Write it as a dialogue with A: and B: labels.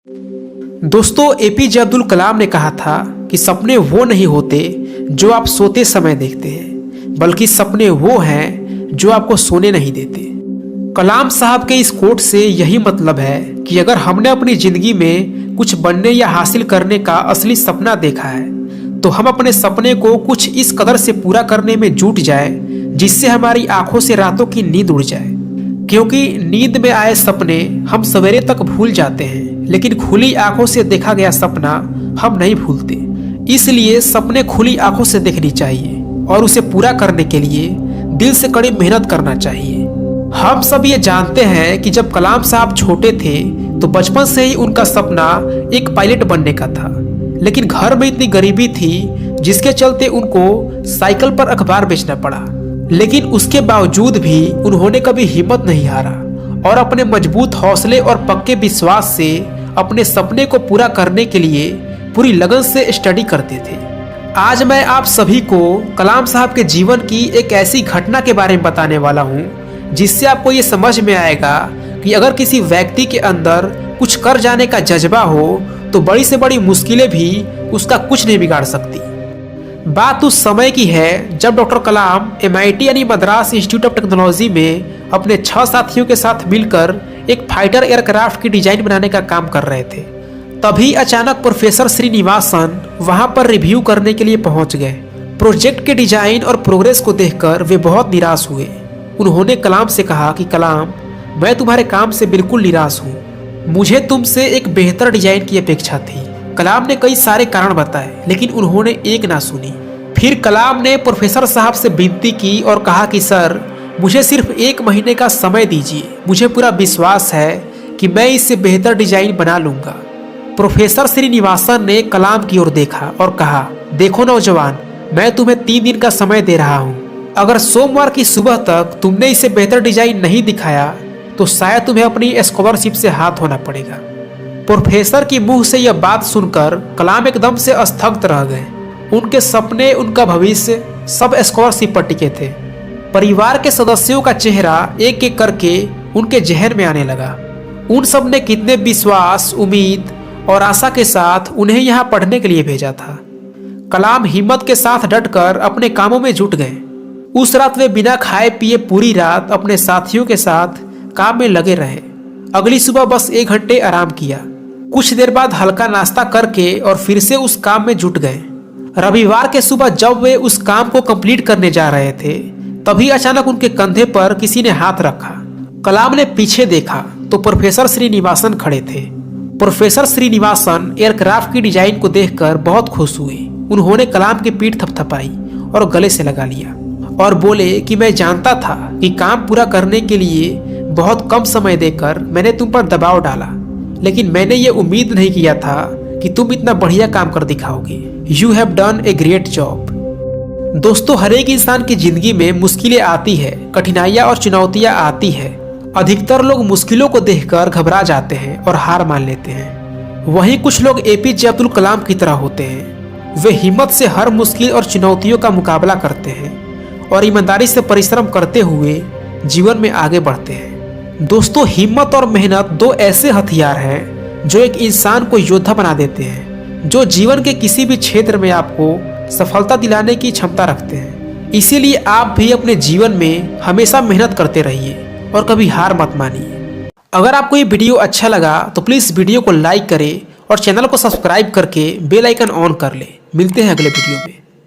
A: दोस्तों, एपीजे अब्दुल कलाम ने कहा था कि सपने वो नहीं होते जो आप सोते समय देखते हैं, बल्कि सपने वो हैं जो आपको सोने नहीं देते। कलाम साहब के इस कोट से यही मतलब है कि अगर हमने अपनी जिंदगी में कुछ बनने या हासिल करने का असली सपना देखा है तो हम अपने सपने को कुछ इस कदर से पूरा करने में जुट जाए जिससे हमारी आंखों से रातों की नींद उड़ जाए। क्योंकि नींद में आए सपने हम सवेरे तक भूल जाते हैं, लेकिन खुली आंखों से देखा गया सपना हम नहीं भूलते। इसलिए सपने खुली आंखों से देखनी चाहिए और उसे पूरा करने के लिए दिल से कड़ी मेहनत करना चाहिए। हम सब ये जानते हैं कि जब कलाम साहब छोटे थे तो बचपन से ही उनका सपना एक पायलट बनने का था, लेकिन घर में इतनी गरीबी थी जिसके चलते उनको साइकिल पर अखबार बेचना पड़ा। लेकिन उसके बावजूद भी उन्होंने कभी हिम्मत नहीं हारा और अपने मजबूत हौसले और पक्के विश्वास से अपने सपने को पूरा करने के लिए पूरी लगन से स्टडी करते थे। आज मैं आप सभी को कलाम साहब के जीवन की एक ऐसी घटना के बारे में बताने वाला हूँ जिससे आपको ये समझ में आएगा कि अगर किसी व्यक्ति के अंदर कुछ कर जाने का जज्बा हो तो बड़ी से बड़ी मुश्किलें भी उसका कुछ नहीं बिगाड़ सकती। बात उस समय की है जब डॉक्टर कलाम MIT यानी मद्रास इंस्टीट्यूट ऑफ टेक्नोलॉजी में अपने 6 साथियों के साथ मिलकर एक फाइटर एयरक्राफ्ट की डिजाइन बनाने का काम कर रहे थे। तभी अचानक प्रोफेसर श्रीनिवासन वहां पर रिव्यू करने के लिए पहुंच गए। प्रोजेक्ट के डिजाइन और प्रोग्रेस को देखकर वे बहुत निराश हुए। उन्होंने कलाम से कहा कि कलाम, मैं तुम्हारे काम से बिल्कुल निराश हूँ, मुझे तुमसे एक बेहतर डिजाइन की अपेक्षा थी। कलाम ने कई सारे कारण बताए लेकिन उन्होंने एक ना सुनी। फिर कलाम ने प्रोफेसर साहब से विनती की और कहा कि सर, मुझे सिर्फ 1 महीने का समय दीजिए, मुझे पूरा विश्वास है कि मैं इससे बेहतर डिजाइन बना लूंगा। प्रोफेसर श्रीनिवासन ने कलाम की ओर देखा और कहा, देखो नौजवान, मैं तुम्हें 3 दिन का समय दे रहा हूँ। अगर सोमवार की सुबह तक तुमने इसे बेहतर डिजाइन नहीं दिखाया तो शायद तुम्हें अपनी स्कॉलरशिप से हाथ धोना पड़ेगा। प्रोफेसर की मुंह से यह बात सुनकर कलाम एकदम से स्थगित रह गए। उनके सपने, उनका भविष्य सब स्कॉलरशिप पर टिके थे। परिवार के सदस्यों का चेहरा एक एक करके उनके जहन में आने लगा। उन सब ने कितने विश्वास, उम्मीद और आशा के साथ उन्हें यहाँ पढ़ने के लिए भेजा था। कलाम हिम्मत के साथ डटकर अपने कामों में जुट गए। उस रात वे बिना खाए पिए पूरी रात अपने साथियों के साथ काम में लगे रहे। अगली सुबह बस 1 घंटे आराम किया। कुछ देर बाद हल्का नाश्ता करके और फिर से उस काम में जुट गए। रविवार के सुबह जब वे उस काम को कंप्लीट करने जा रहे थे तभी अचानक उनके कंधे पर किसी ने हाथ रखा। कलाम ने पीछे देखा तो प्रोफेसर श्रीनिवासन खड़े थे। प्रोफेसर श्रीनिवासन एयरक्राफ्ट की डिजाइन को देखकर बहुत खुश हुए। उन्होंने कलाम की पीठ थपथपाई और गले से लगा लिया और बोले कि मैं जानता था कि काम पूरा करने के लिए बहुत कम समय देकर मैंने तुम पर दबाव डाला, लेकिन मैंने ये उम्मीद नहीं किया था कि तुम इतना बढ़िया काम कर दिखाओगे। You have done a great job. दोस्तों, हर एक इंसान की जिंदगी में मुश्किलें आती है, कठिनाइयाँ और चुनौतियाँ आती है। अधिकतर लोग मुश्किलों को देखकर घबरा जाते हैं और हार मान लेते हैं। वहीं कुछ लोग APJ अब्दुल कलाम की तरह होते हैं। वे हिम्मत से हर मुश्किल और चुनौतियों का मुकाबला करते हैं और ईमानदारी से परिश्रम करते हुए जीवन में आगे बढ़ते हैं। दोस्तों, हिम्मत और मेहनत 2 ऐसे हथियार हैं जो एक इंसान को योद्धा बना देते हैं, जो जीवन के किसी भी क्षेत्र में आपको सफलता दिलाने की क्षमता रखते हैं। इसीलिए आप भी अपने जीवन में हमेशा मेहनत करते रहिए और कभी हार मत मानिए। अगर आपको ये वीडियो अच्छा लगा तो प्लीज़ वीडियो को लाइक करें और चैनल को सब्सक्राइब करके बेल आइकन ऑन कर लें। मिलते हैं अगले वीडियो में।